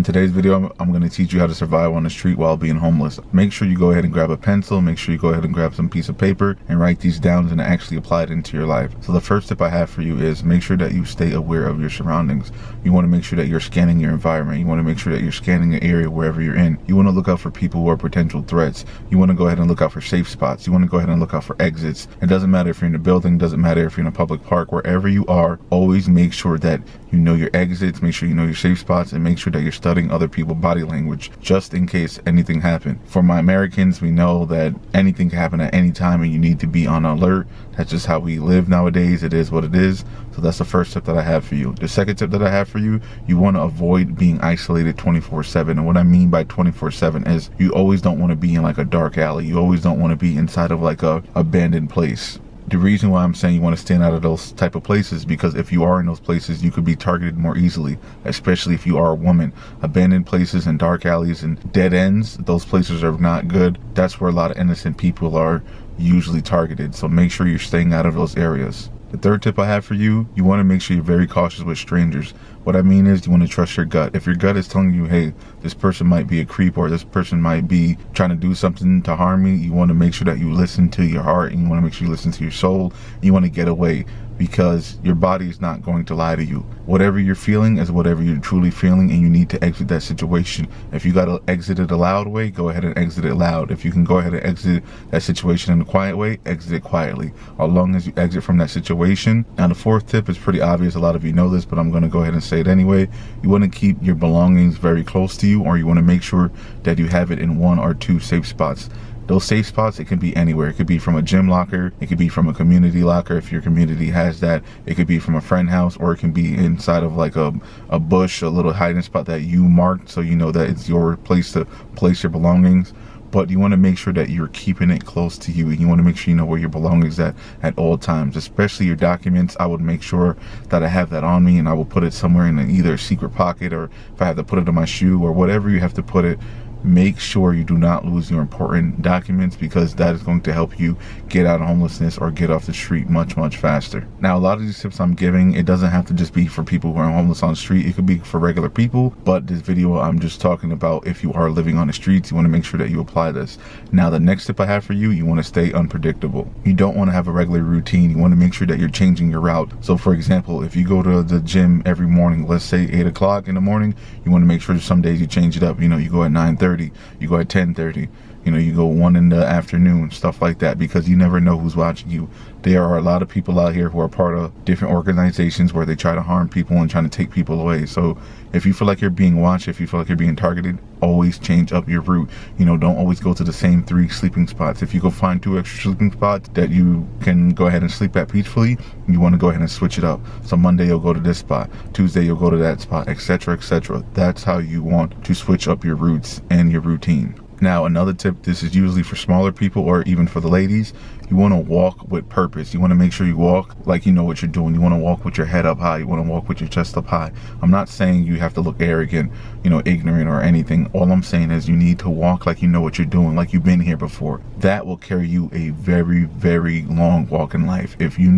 today's video, I'm going to teach you how to survive on the street while being homeless. Make sure you go ahead and grab a pencil, make sure you go ahead and grab some piece of paper and write these down and actually apply it into your life. So the first tip I have for you is make sure that you stay aware of your surroundings. You want to make sure that you're scanning your environment. You want to make sure that you're scanning the area wherever you're in. You want to look out for people who are potential threats. You want to go ahead and look out for safe spots. You want to go ahead and look out for exits. It doesn't matter if you're in a building, doesn't matter if you're in a public park, wherever you are, always make sure that you know your exits, make sure you know your safe spots, and make sure that you're studying other people's body language just in case anything happens. For my Americans, we know that anything can happen at any time and you need to be on alert. That's just how we live nowadays. It is what it is. So that's the first tip that I have for you. The second tip that I have for you, you want to avoid being isolated 24/7. And what I mean by 24/7 is you always don't want to be in like a dark alley. You always don't want to be inside of like a abandoned place. The reason why I'm saying you want to stay out of those type of places, because if you are in those places, you could be targeted more easily, especially if you are a woman. Abandoned places and dark alleys and dead ends, those places are not good. That's where a lot of innocent people are usually targeted. So make sure you're staying out of those areas. The third tip I have for you, you want to make sure you're very cautious with strangers. What I mean is you want to trust your gut. If your gut is telling you, hey, this person might be a creep or this person might be trying to do something to harm me, you want to make sure that you listen to your heart and you want to make sure you listen to your soul. You want to get away because your body is not going to lie to you. Whatever you're feeling is whatever you're truly feeling, and you need to exit that situation. If you got to exit it a loud way, go ahead and exit it loud. If you can go ahead and exit that situation in a quiet way, exit it quietly. As long as you exit from that situation. Now the fourth tip is pretty obvious. A lot of you know this, but I'm going to go ahead and say it anyway. You want to keep your belongings very close to you, or you want to make sure that you have it in 1 or 2 safe spots. Those safe spots, it can be anywhere. It could be from a gym locker. It could be from a community locker if your community has that. It could be from a friend house, or it can be inside of like a bush, a little hiding spot that you marked so you know that it's your place to place your belongings. But you want to make sure that you're keeping it close to you, and you want to make sure you know where your belongings at all times, especially your documents. I would make sure that I have that on me, and I will put it somewhere in either a secret pocket, or if I have to put it in my shoe or whatever you have to put it. Make sure you do not lose your important documents, because that is going to help you get out of homelessness or get off the street much faster. Now, a lot of these tips I'm giving, it doesn't have to just be for people who are homeless on the street. It could be for regular people, but this video I'm just talking about if you are living on the streets. You want to make sure that you apply this. Now the next tip I have for you, you want to stay unpredictable. You don't want to have a regular routine. You want to make sure that you're changing your route. So for example, if you go to the gym every morning, let's say 8 o'clock in the morning, you want to make sure some days you change it up. You know, you go at 9:30, you go at 10:30, you know, you go 1 in the afternoon, stuff like that, because you never know who's watching you. There are a lot of people out here who are part of different organizations where they try to harm people and trying to take people away. So if you feel like you're being watched, if you feel like you're being targeted, always change up your route. You know, don't always go to the same 3 sleeping spots. If you go find 2 extra sleeping spots that you can go ahead and sleep at peacefully, you want to go ahead and switch it up. So Monday you'll go to this spot, Tuesday you'll go to that spot, etc., etc. That's how you want to switch up your routes and your routine. Now another tip, this is usually for smaller people or even for the ladies, you want to walk with purpose. You want to make sure you walk like you know what you're doing. You want to walk with your head up high. You want to walk with your chest up high. I'm not saying you have to look arrogant, you know, ignorant or anything. All I'm saying is you need to walk like you know what you're doing, like you've been here before. That will carry you a very long walk in life. If you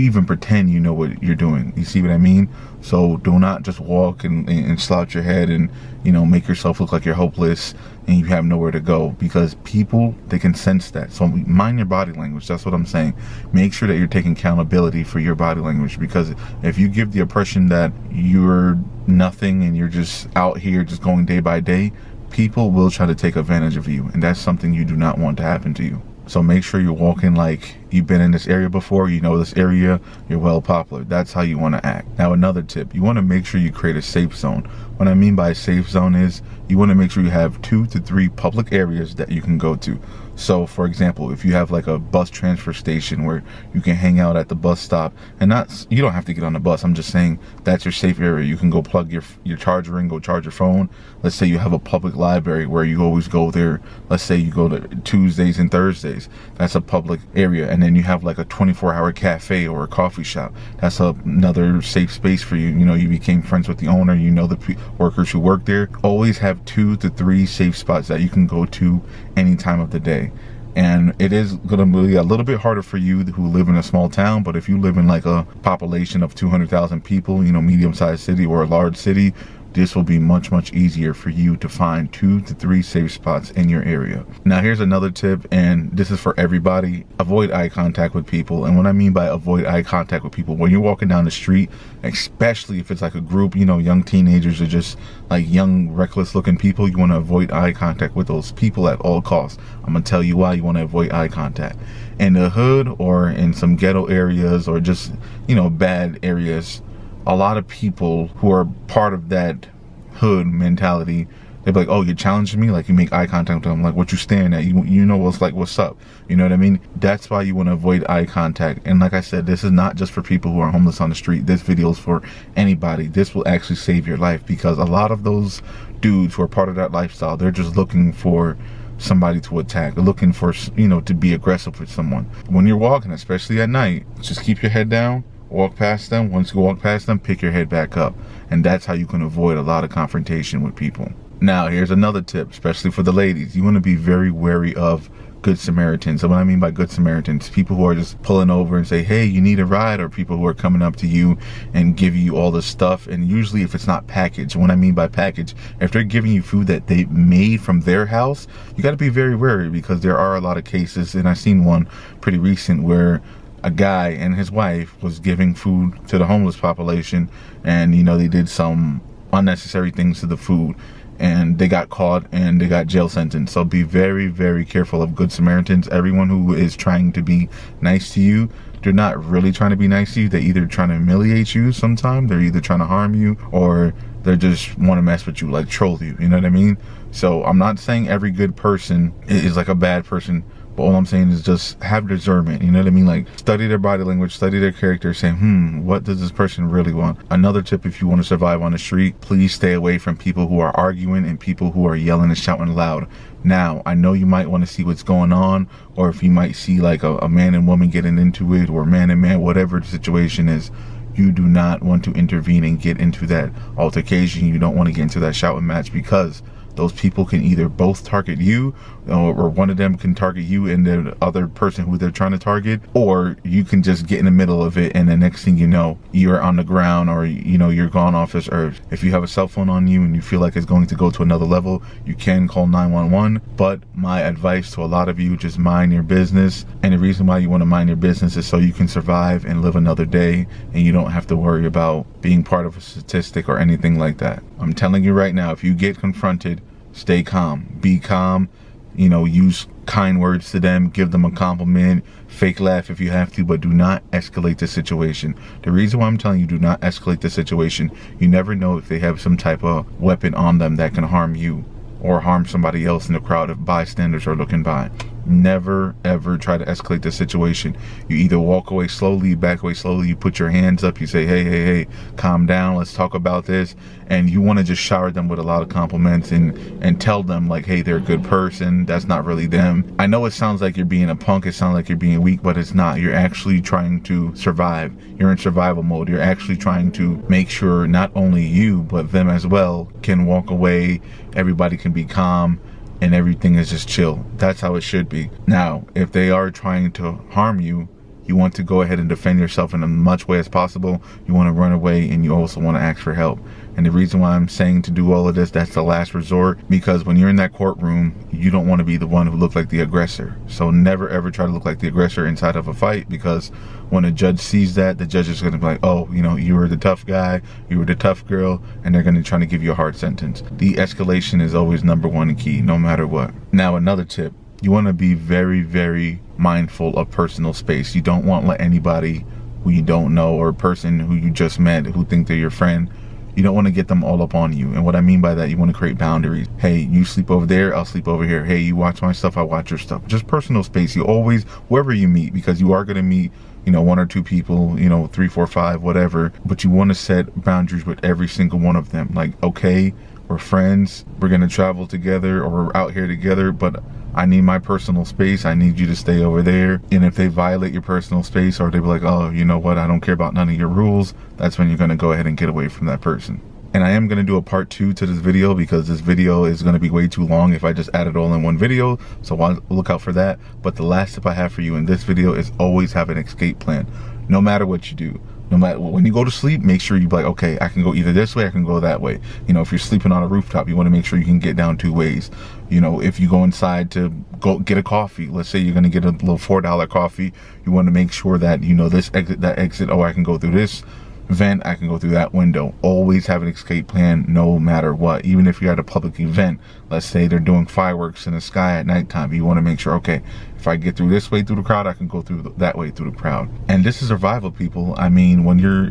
even pretend you know what you're doing. You see what I mean? So do not just walk and slouch your head and, you know, make yourself look like you're hopeless and you have nowhere to go, because people, they can sense that. So mind your body language. That's what I'm saying. Make sure that you're taking accountability for your body language, because if you give the impression that you're nothing and you're just out here just going day by day, people will try to take advantage of you, and that's something you do not want to happen to you. So make sure you're walking like you've been in this area before, you know this area, you're well popular. That's how you want to act. Now another tip, you want to make sure you create a safe zone. What I mean by a safe zone is you want to make sure you have 2 to 3 public areas that you can go to. So for example, if you have like a bus transfer station where you can hang out at the bus stop, and you don't have to get on the bus, I'm just saying that's your safe area. You can go plug your charger in, go charge your phone. Let's say you have a public library where you always go there. Let's say you go to Tuesdays and Thursdays. That's a public area. And then you have like a 24-hour cafe or a coffee shop. That's another safe space for you. You know, you became friends with the owner, you know the workers who work there. Always have 2 to 3 safe spots that you can go to any time of the day. And it is going to be a little bit harder for you who live in a small town, but if you live in like a population of 200,000 people, you know, medium-sized city or a large city this will be much easier for you to find 2 to 3 safe spots in your area. Now here's another tip, and this is for everybody. Avoid eye contact with people. And what I mean by avoid eye contact with people, when you're walking down the street, especially if it's like a group, you know, young teenagers or just like young reckless looking people, you want to avoid eye contact with those people at all costs. I'm gonna tell you why you want to avoid eye contact. In the hood or in some ghetto areas or just, you know, bad areas, a lot of people who are part of that hood mentality, they're like, oh, you're challenging me? Like, you make eye contact with them, like, what you staring at? You know what's like, what's up? You know what I mean? That's why you want to avoid eye contact. And like I said, this is not just for people who are homeless on the street. This video is for anybody. This will actually save your life, because a lot of those dudes who are part of that lifestyle, they're just looking for somebody to attack, looking for, you know, to be aggressive with someone. When you're walking, especially at night, just keep your head down. Walk past them. Once you walk past them, pick your head back up. And that's how you can avoid a lot of confrontation with people. Now, here's another tip, especially for the ladies. You want to be very wary of Good Samaritans. And what I mean by Good Samaritans, people who are just pulling over and say, hey, you need a ride, or people who are coming up to you and give you all this stuff. And usually if it's not packaged, what I mean by package, if they're giving you food that they made from their house, you got to be very wary, because there are a lot of cases, and I've seen one pretty recent where a guy and his wife was giving food to the homeless population, and you know, they did some unnecessary things to the food, and they got caught and they got jail sentence. So be very careful of Good Samaritans. Everyone who is trying to be nice to you, they're not really trying to be nice to you. They're either trying to humiliate you sometimes, they're either trying to harm you, or they just want to mess with you, like troll you, you know what I mean? So I'm not saying every good person is like a bad person, but all I'm saying is just have discernment, you know what I mean? Like, study their body language, study their character, say, what does this person really want? Another tip, if you want to survive on the street, please stay away from people who are arguing and people who are yelling and shouting loud. Now, I know you might want to see what's going on, or if you might see like a man and woman getting into it, or man and man, whatever the situation is, you do not want to intervene and get into that altercation. You don't want to get into that shouting match, because those people can either both target you, or one of them can target you and the other person who they're trying to target, or you can just get in the middle of it, and the next thing you know, you're on the ground, or you know, you're gone off this earth. If you have a cell phone on you and you feel like it's going to go to another level, you can call 911. But my advice to a lot of you, just mind your business. And the reason why you want to mind your business is so you can survive and live another day, and you don't have to worry about being part of a statistic or anything like that. I'm telling you right now, if you get confronted, stay calm, be calm, you know, use kind words to them, give them a compliment, fake laugh if you have to, but do not escalate the situation. The reason why I'm telling you do not escalate the situation, you never know if they have some type of weapon on them that can harm you or harm somebody else in the crowd if bystanders are looking by. Never ever try to escalate the situation. You either walk away slowly, you back away slowly, you put your hands up, you say, hey, calm down, let's talk about this. And you want to just shower them with a lot of compliments and tell them like, hey, they're a good person. That's not really them. I know it sounds like you're being a punk, it sounds like you're being weak, but it's not. You're actually trying to survive. You're in survival mode. You're actually trying to make sure not only you, but them as well can walk away. Everybody can be calm, and everything is just chill. That's how it should be. Now, if they are trying to harm you, you want to go ahead and defend yourself in as much way as possible. You want to run away, and you also want to ask for help. And the reason why I'm saying to do all of this, that's the last resort, because when you're in that courtroom, you don't want to be the one who looks like the aggressor. So never ever try to look like the aggressor inside of a fight, because when a judge sees that, the judge is going to be like, oh, you know, you were the tough guy, you were the tough girl, and they're going to try to give you a hard sentence. De-escalation is always number one key, no matter what. Now, another tip, you want to be very mindful of personal space. You don't want to let anybody who you don't know, or a person who you just met who think they're your friend, you don't want to get them all up on you. And what I mean by that, you want to create boundaries. Hey, you sleep over there, I'll sleep over here. Hey, you watch my stuff, I watch your stuff. Just personal space. You always, whoever you meet, because you are going to meet, you know, 1 or 2 people, you know, 3, 4, 5, whatever. But you want to set boundaries with every single one of them. Like, okay, we're friends, we're going to travel together, or we're out here together, but I need my personal space. I need you to stay over there. And if they violate your personal space, or they be like, oh, you know what, I don't care about none of your rules, that's when you're going to go ahead and get away from that person. And I am going to do a part 2 to this video, because this video is going to be way too long if I just add it all in one video. So look out for that. But the last tip I have for you in this video is always have an escape plan. No matter what you do, No matter when you go to sleep, make sure you be like, okay, I can go either this way, I can go that way. You know, if you're sleeping on a rooftop, you want to make sure you can get down 2 ways. You know, if you go inside to go get a coffee, let's say you're going to get a little $4 coffee, you want to make sure that, you know, this exit, that exit, oh, I can go through this vent, I can go through that window. Always have an escape plan no matter what. Even if you're at a public event, let's say they're doing fireworks in the sky at nighttime, you want to make sure, okay, if I get through this way through the crowd, I can go through that way through the crowd. And this is survival, people. I mean,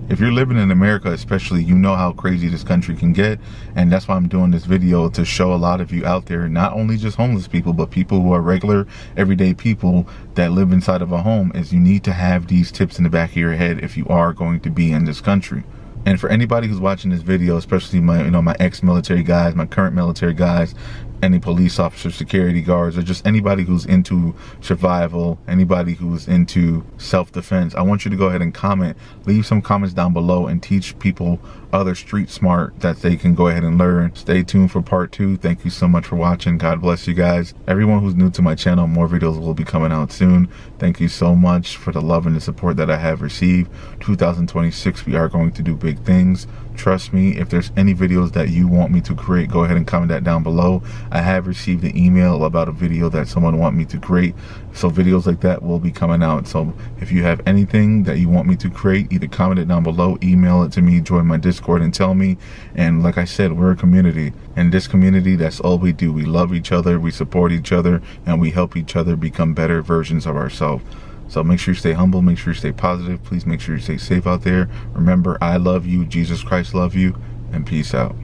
if you're living in America especially, you know how crazy this country can get, and that's why I'm doing this video, to show a lot of you out there, not only just homeless people, but people who are regular everyday people that live inside of a home, is you need to have these tips in the back of your head if you are going to be in this country. And for anybody who's watching this video, especially my, you know, my ex-military guys, my current military guys, any police officers, security guards, or just anybody who's into survival, anybody who's into self-defense, I want you to go ahead and comment, leave some comments down below, and teach people other street smart that they can go ahead and learn. Stay tuned for part 2. Thank you so much for watching. God bless you guys. Everyone who's new to my channel, more videos will be coming out soon. Thank you so much for the love and the support that I have received. 2026, we are going to do big things. Trust me, if there's any videos that you want me to create, go ahead and comment that down below. I have received an email about a video that someone want me to create, so videos like that will be coming out. So if you have anything that you want me to create, either comment it down below, email it to me, join my Discord and tell me. And like I said, we're a community, and this community, that's all we do. We love each other, we support each other, and we help each other become better versions of ourselves. So make sure you stay humble, make sure you stay positive, please make sure you stay safe out there. Remember, I love you, Jesus Christ love you, and peace out.